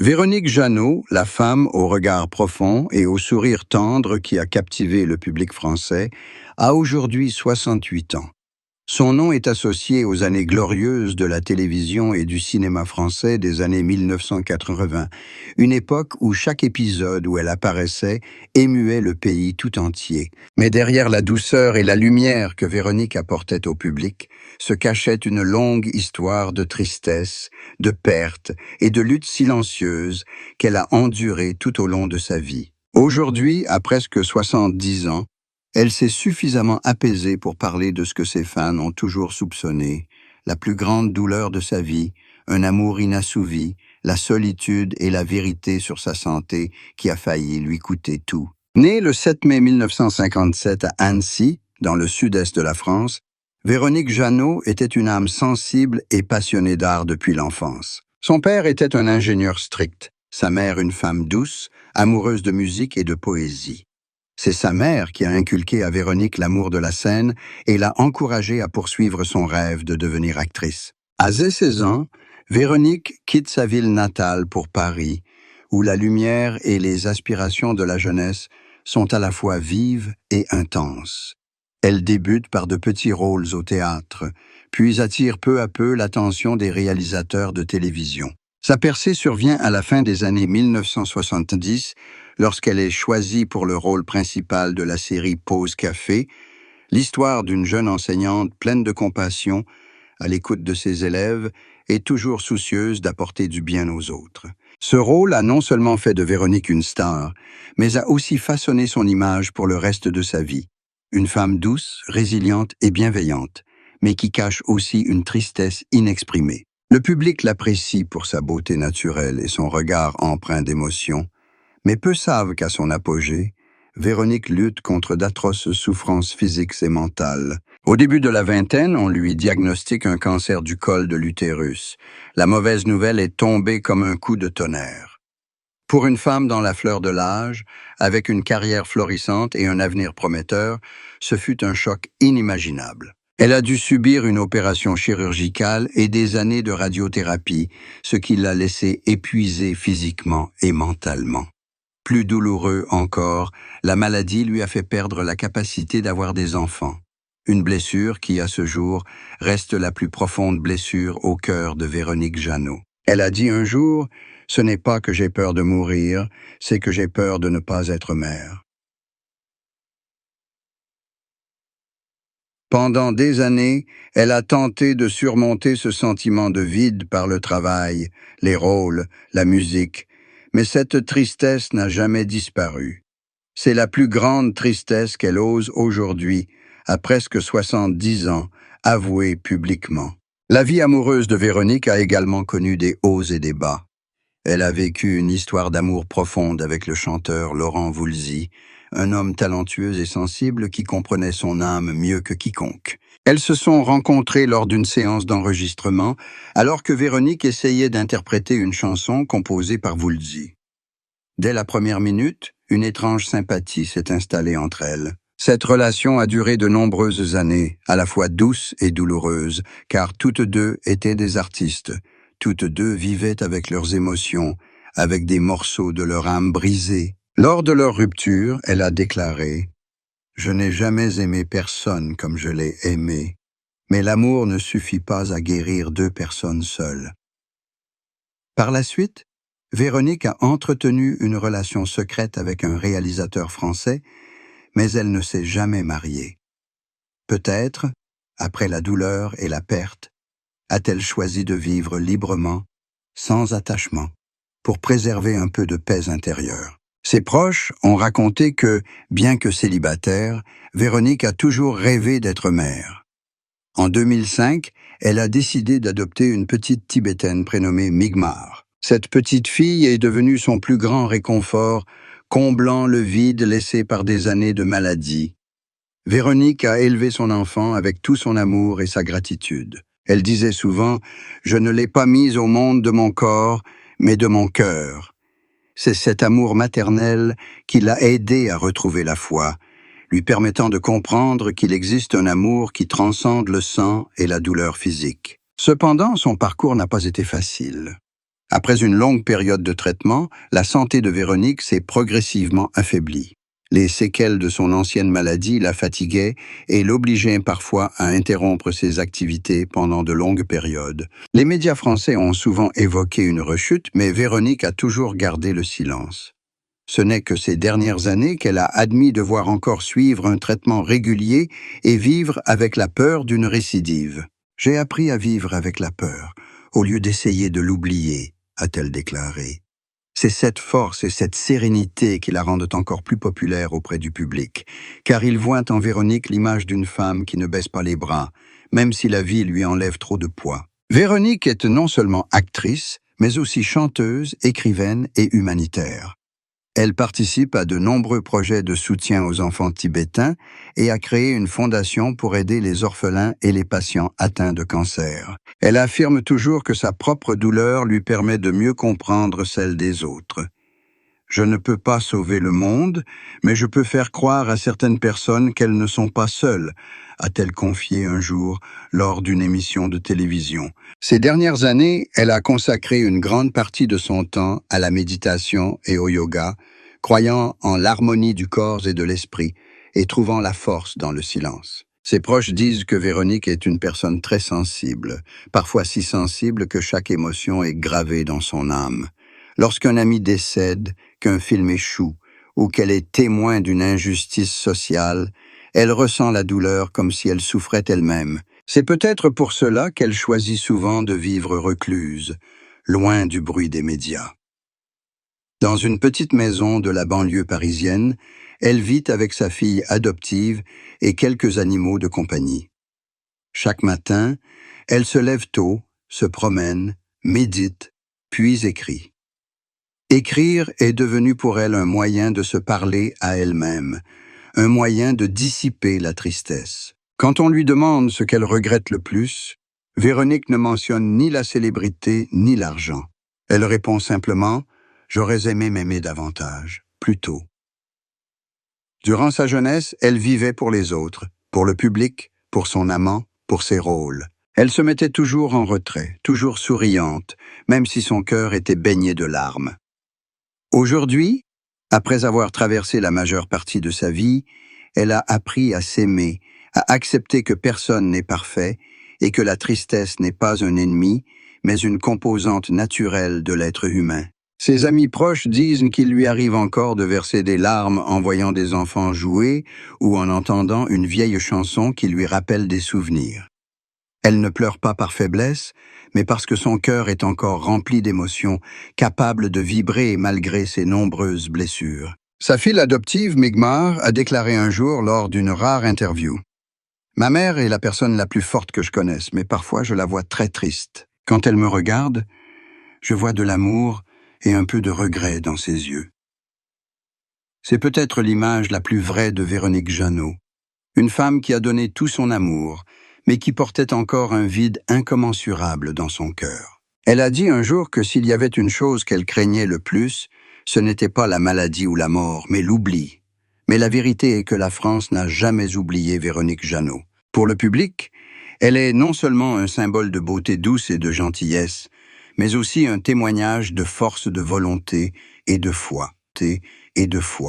Véronique Jeannot, la femme au regard profond et au sourire tendre qui a captivé le public français, a aujourd'hui 68 ans. Son nom est associé aux années glorieuses de la télévision et du cinéma français des années 1980, une époque où chaque épisode où elle apparaissait émuait le pays tout entier. Mais derrière la douceur et la lumière que Véronique apportait au public, se cachait une longue histoire de tristesse, de perte et de lutte silencieuse qu'elle a endurée tout au long de sa vie. Aujourd'hui, à presque 70 ans, elle s'est suffisamment apaisée pour parler de ce que ses fans ont toujours soupçonné, la plus grande douleur de sa vie, un amour inassouvi, la solitude et la vérité sur sa santé qui a failli lui coûter tout. Née le 7 mai 1957 à Annecy, dans le sud-est de la France, Véronique Jeannot était une âme sensible et passionnée d'art depuis l'enfance. Son père était un ingénieur strict, sa mère une femme douce, amoureuse de musique et de poésie. C'est sa mère qui a inculqué à Véronique l'amour de la scène et l'a encouragée à poursuivre son rêve de devenir actrice. À 16 ans, Véronique quitte sa ville natale pour Paris, où la lumière et les aspirations de la jeunesse sont à la fois vives et intenses. Elle débute par de petits rôles au théâtre, puis attire peu à peu l'attention des réalisateurs de télévision. Sa percée survient à la fin des années 1970, lorsqu'elle est choisie pour le rôle principal de la série Pause Café, l'histoire d'une jeune enseignante pleine de compassion, à l'écoute de ses élèves et toujours soucieuse d'apporter du bien aux autres. Ce rôle a non seulement fait de Véronique une star, mais a aussi façonné son image pour le reste de sa vie. Une femme douce, résiliente et bienveillante, mais qui cache aussi une tristesse inexprimée. Le public l'apprécie pour sa beauté naturelle et son regard empreint d'émotion, mais peu savent qu'à son apogée, Véronique lutte contre d'atroces souffrances physiques et mentales. Au début de la vingtaine, on lui diagnostique un cancer du col de l'utérus. La mauvaise nouvelle est tombée comme un coup de tonnerre. Pour une femme dans la fleur de l'âge, avec une carrière florissante et un avenir prometteur, ce fut un choc inimaginable. Elle a dû subir une opération chirurgicale et des années de radiothérapie, ce qui l'a laissée épuisée physiquement et mentalement. Plus douloureux encore, la maladie lui a fait perdre la capacité d'avoir des enfants. Une blessure qui, à ce jour, reste la plus profonde blessure au cœur de Véronique Jeannot. Elle a dit un jour « Ce n'est pas que j'ai peur de mourir, c'est que j'ai peur de ne pas être mère. » Pendant des années, elle a tenté de surmonter ce sentiment de vide par le travail, les rôles, la musique, mais cette tristesse n'a jamais disparu. C'est la plus grande tristesse qu'elle ose aujourd'hui, à presque 70 ans, avouer publiquement. La vie amoureuse de Véronique a également connu des hauts et des bas. Elle a vécu une histoire d'amour profonde avec le chanteur Laurent Voulzy, un homme talentueux et sensible qui comprenait son âme mieux que quiconque. Elles se sont rencontrées lors d'une séance d'enregistrement, alors que Véronique essayait d'interpréter une chanson composée par Voulzy. Dès la première minute, une étrange sympathie s'est installée entre elles. Cette relation a duré de nombreuses années, à la fois douce et douloureuse, car toutes deux étaient des artistes. Toutes deux vivaient avec leurs émotions, avec des morceaux de leur âme brisée. Lors de leur rupture, elle a déclaré « Je n'ai jamais aimé personne comme je l'ai aimé, mais l'amour ne suffit pas à guérir deux personnes seules. » Par la suite, Véronique a entretenu une relation secrète avec un réalisateur français, mais elle ne s'est jamais mariée. Peut-être, après la douleur et la perte, a-t-elle choisi de vivre librement, sans attachement, pour préserver un peu de paix intérieure. Ses proches ont raconté que, bien que célibataire, Véronique a toujours rêvé d'être mère. En 2005, elle a décidé d'adopter une petite Tibétaine prénommée Migmar. Cette petite fille est devenue son plus grand réconfort, comblant le vide laissé par des années de maladie. Véronique a élevé son enfant avec tout son amour et sa gratitude. Elle disait souvent « Je ne l'ai pas mise au monde de mon corps, mais de mon cœur. » C'est cet amour maternel qui l'a aidé à retrouver la foi, lui permettant de comprendre qu'il existe un amour qui transcende le sang et la douleur physique. Cependant, son parcours n'a pas été facile. Après une longue période de traitement, la santé de Véronique s'est progressivement affaiblie. Les séquelles de son ancienne maladie la fatiguaient et l'obligeaient parfois à interrompre ses activités pendant de longues périodes. Les médias français ont souvent évoqué une rechute, mais Véronique a toujours gardé le silence. Ce n'est que ces dernières années qu'elle a admis devoir encore suivre un traitement régulier et vivre avec la peur d'une récidive. « J'ai appris à vivre avec la peur, au lieu d'essayer de l'oublier », a-t-elle déclaré. C'est cette force et cette sérénité qui la rendent encore plus populaire auprès du public, car ils voient en Véronique l'image d'une femme qui ne baisse pas les bras, même si la vie lui enlève trop de poids. Véronique est non seulement actrice, mais aussi chanteuse, écrivaine et humanitaire. Elle participe à de nombreux projets de soutien aux enfants tibétains et a créé une fondation pour aider les orphelins et les patients atteints de cancer. Elle affirme toujours que sa propre douleur lui permet de mieux comprendre celle des autres. « Je ne peux pas sauver le monde, mais je peux faire croire à certaines personnes qu'elles ne sont pas seules », a-t-elle confié un jour lors d'une émission de télévision. Ces dernières années, elle a consacré une grande partie de son temps à la méditation et au yoga, croyant en l'harmonie du corps et de l'esprit et trouvant la force dans le silence. Ses proches disent que Véronique est une personne très sensible, parfois si sensible que chaque émotion est gravée dans son âme. Lorsqu'un ami décède, qu'un film échoue, ou qu'elle est témoin d'une injustice sociale, elle ressent la douleur comme si elle souffrait elle-même. C'est peut-être pour cela qu'elle choisit souvent de vivre recluse, loin du bruit des médias. Dans une petite maison de la banlieue parisienne, elle vit avec sa fille adoptive et quelques animaux de compagnie. Chaque matin, elle se lève tôt, se promène, médite, puis écrit. Écrire est devenu pour elle un moyen de se parler à elle-même, un moyen de dissiper la tristesse. Quand on lui demande ce qu'elle regrette le plus, Véronique ne mentionne ni la célébrité ni l'argent. Elle répond simplement « J'aurais aimé m'aimer davantage, plus tôt ». Durant sa jeunesse, elle vivait pour les autres, pour le public, pour son amant, pour ses rôles. Elle se mettait toujours en retrait, toujours souriante, même si son cœur était baigné de larmes. Aujourd'hui, après avoir traversé la majeure partie de sa vie, elle a appris à s'aimer, à accepter que personne n'est parfait et que la tristesse n'est pas un ennemi, mais une composante naturelle de l'être humain. Ses amis proches disent qu'il lui arrive encore de verser des larmes en voyant des enfants jouer ou en entendant une vieille chanson qui lui rappelle des souvenirs. Elle ne pleure pas par faiblesse, mais parce que son cœur est encore rempli d'émotions, capable de vibrer malgré ses nombreuses blessures. Sa fille adoptive, Migmar, a déclaré un jour lors d'une rare interview « Ma mère est la personne la plus forte que je connaisse, mais parfois je la vois très triste. Quand elle me regarde, je vois de l'amour et un peu de regret dans ses yeux. » C'est peut-être l'image la plus vraie de Véronique Jeannot, une femme qui a donné tout son amour, mais qui portait encore un vide incommensurable dans son cœur. Elle a dit un jour que s'il y avait une chose qu'elle craignait le plus, ce n'était pas la maladie ou la mort, mais l'oubli. Mais la vérité est que la France n'a jamais oublié Véronique Jeannot. Pour le public, elle est non seulement un symbole de beauté douce et de gentillesse, mais aussi un témoignage de force de volonté et de foi.